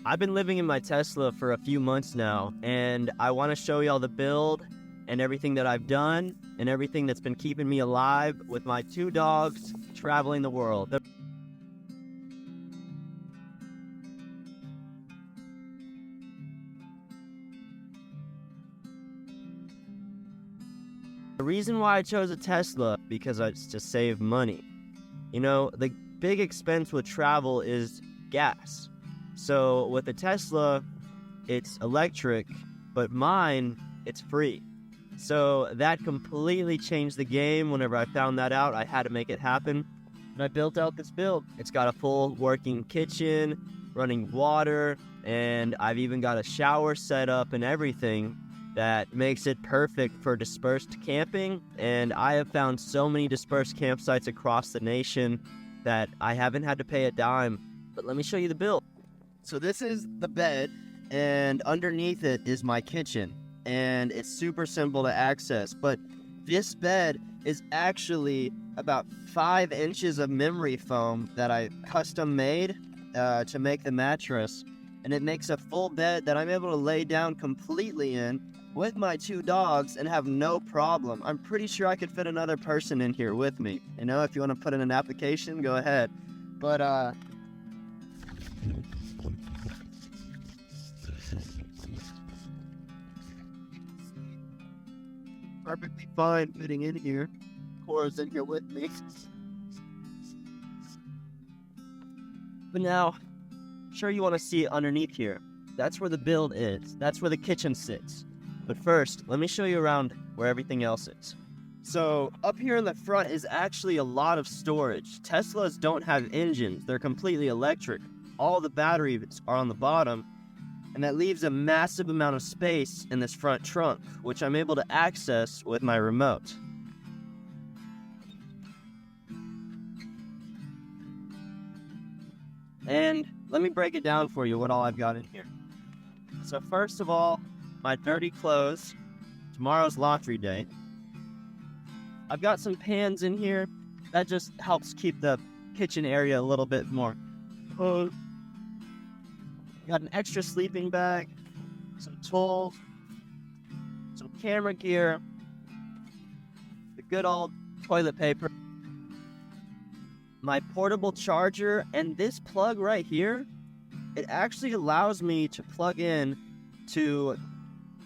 I've been living in my Tesla for a few months now, and I want to show you all the build and everything that I've done and everything that's been keeping me alive with my 2 dogs traveling the world. The reason why I chose a Tesla, because it's to save money. You know, the big expense with travel is gas. So with a Tesla, it's electric, but mine, it's free. So that completely changed the game. Whenever I found that out, I had to make it happen. And I built out this build. It's got a full working kitchen, running water, and I've even got a shower set up and everything that makes it perfect for dispersed camping. And I have found so many dispersed campsites across the nation that I haven't had to pay a dime. But let me show you the build. So this is the bed, and underneath it is my kitchen, and it's super simple to access. But this bed is actually about 5 inches of memory foam that I custom made to make the mattress, and it makes a full bed that I'm able to lay down completely in with my 2 dogs and have no problem. I'm pretty sure I could fit another person in here with me. You know, if you want to put in an application, go ahead. But perfectly fine fitting in here. Cora's in here with me. But now, sure you want to see underneath here. That's where the build is. That's where the kitchen sits. But first, let me show you around where everything else is. So up here in the front is actually a lot of storage. Teslas don't have engines. They're completely electric. All the batteries are on the bottom, and that leaves a massive amount of space in this front trunk, which I'm able to access with my remote. And let me break it down for you what all I've got in here. So first of all, my dirty clothes. Tomorrow's laundry day. I've got some pans in here. That just helps keep the kitchen area a little bit more cool. Got an extra sleeping bag, some tools, some camera gear, the good old toilet paper, my portable charger, and this plug right here, it actually allows me to plug in to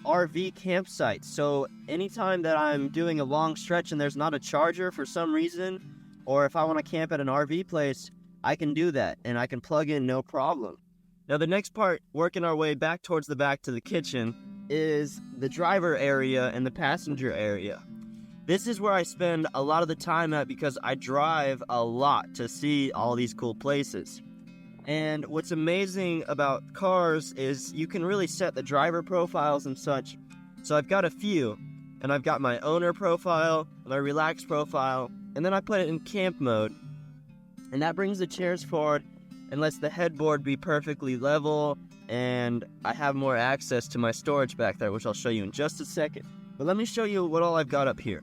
RV campsites. So anytime that I'm doing a long stretch and there's not a charger for some reason, or if I want to camp at an RV place, I can do that and I can plug in no problem. Now the next part, working our way back towards the back to the kitchen, is the driver area and the passenger area. This is where I spend a lot of the time at because I drive a lot to see all these cool places. And what's amazing about cars is you can really set the driver profiles and such. So I've got a few, and I've got my owner profile, my relax profile, and then I put it in camp mode. And that brings the chairs forward and lets the headboard be perfectly level, and I have more access to my storage back there, which I'll show you in just a second. But let me show you what all I've got up here.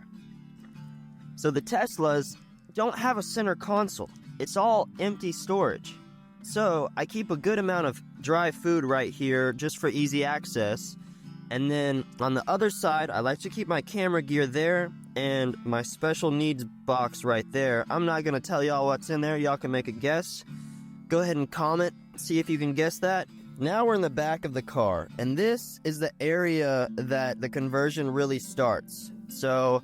So the Teslas don't have a center console. It's all empty storage. So I keep a good amount of dry food right here just for easy access. And then on the other side, I like to keep my camera gear there and my special needs box right there. I'm not going to tell y'all what's in there. Y'all can make a guess. Go ahead and comment, see if you can guess that. Now we're in the back of the car, and this is the area that the conversion really starts. So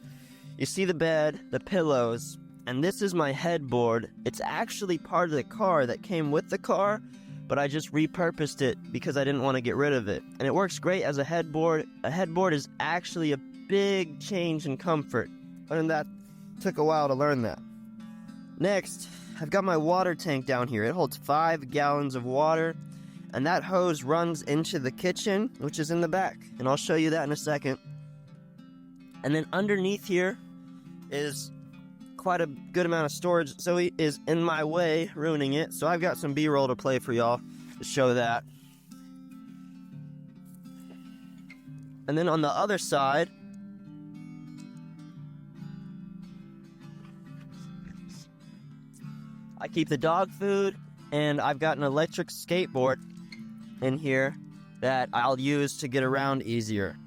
you see the bed, the pillows, and this is my headboard. It's actually part of the car that came with the car, but I just repurposed it because I didn't want to get rid of it. And it works great as a headboard. A headboard is actually a big change in comfort. And that took a while to learn that. Next, I've got my water tank down here. It holds 5 gallons of water, and that hose runs into the kitchen, which is in the back. And I'll show you that in a second. And then underneath here is quite a good amount of storage, so he is in my way, ruining it. So I've got some B-roll to play for y'all to show that. And then on the other side, I keep the dog food, and I've got an electric skateboard in here that I'll use to get around easier.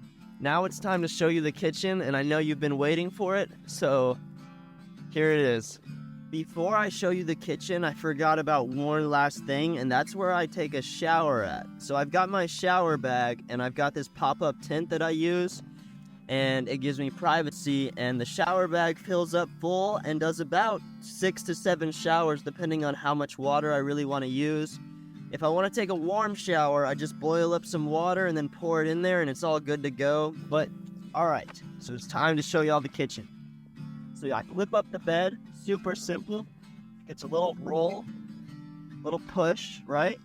Now it's time to show you the kitchen, and I know you've been waiting for it, so here it is. Before I show you the kitchen, I forgot about one last thing, and that's where I take a shower at. So I've got my shower bag, and I've got this pop-up tent that I use, and it gives me privacy, and the shower bag fills up full and does about 6 to 7 showers depending on how much water I really want to use. If I want to take a warm shower, I just boil up some water and then pour it in there, and it's all good to go. But alright, so it's time to show y'all the kitchen. So I flip up the bed, super simple. It's a little roll, little push, right?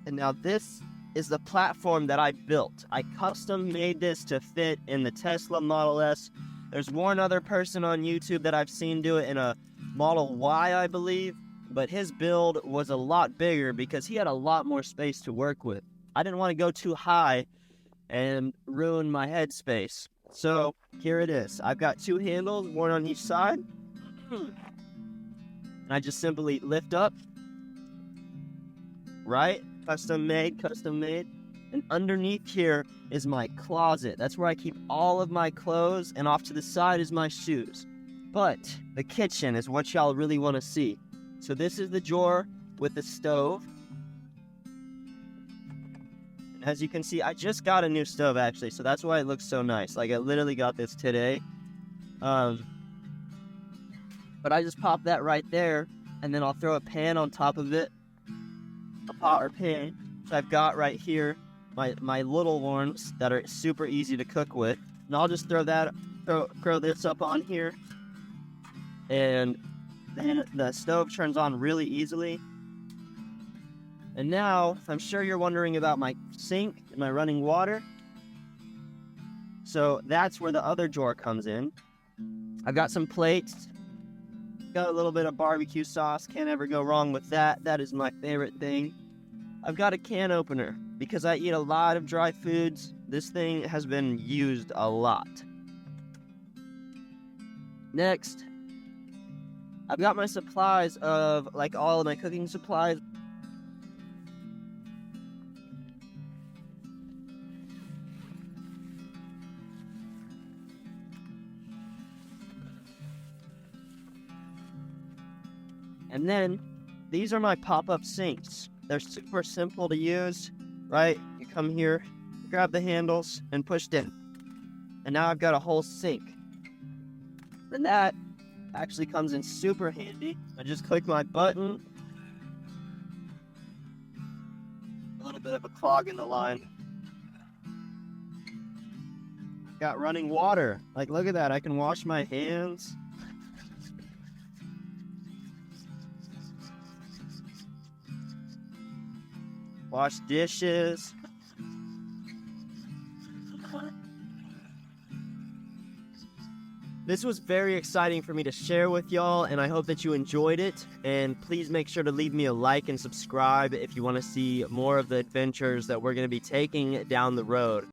And now this is the platform that I built. I custom made this to fit in the Tesla Model S. There's one other person on YouTube that I've seen do it in a Model Y, I believe, but his build was a lot bigger because he had a lot more space to work with. I didn't want to go too high and ruin my headspace. So here it is. I've got 2 handles, one on each side. And I just simply lift up, right? Custom made. And underneath here is my closet. That's where I keep all of my clothes, and off to the side is my shoes. But the kitchen is what y'all really want to see. So this is the drawer with the stove. And as you can see, I just got a new stove actually, so that's why it looks so nice. Like I literally got this today. But I just pop that right there, and then I'll throw a pan on top of it. A pot or pan. So I've got right here my little ones that are super easy to cook with. And I'll just throw this up on here. And then the stove turns on really easily. And now, I'm sure you're wondering about my sink and my running water. So that's where the other drawer comes in. I've got some plates. Got a little bit of barbecue sauce. Can't ever go wrong with that. That is my favorite thing. I've got a can opener. Because I eat a lot of dry foods, this thing has been used a lot. Next, I've got my supplies of, like, all of my cooking supplies. And then, these are my pop-up sinks. They're super simple to use, right? You come here, grab the handles, and push in. And now I've got a whole sink. And that actually comes in super handy. I just click my button. A little bit of a clog in the line. Got running water. Like, look at that. I can wash my hands. Wash dishes. This was very exciting for me to share with y'all, and I hope that you enjoyed it. And please make sure to leave me a like and subscribe if you want to see more of the adventures that we're going to be taking down the road.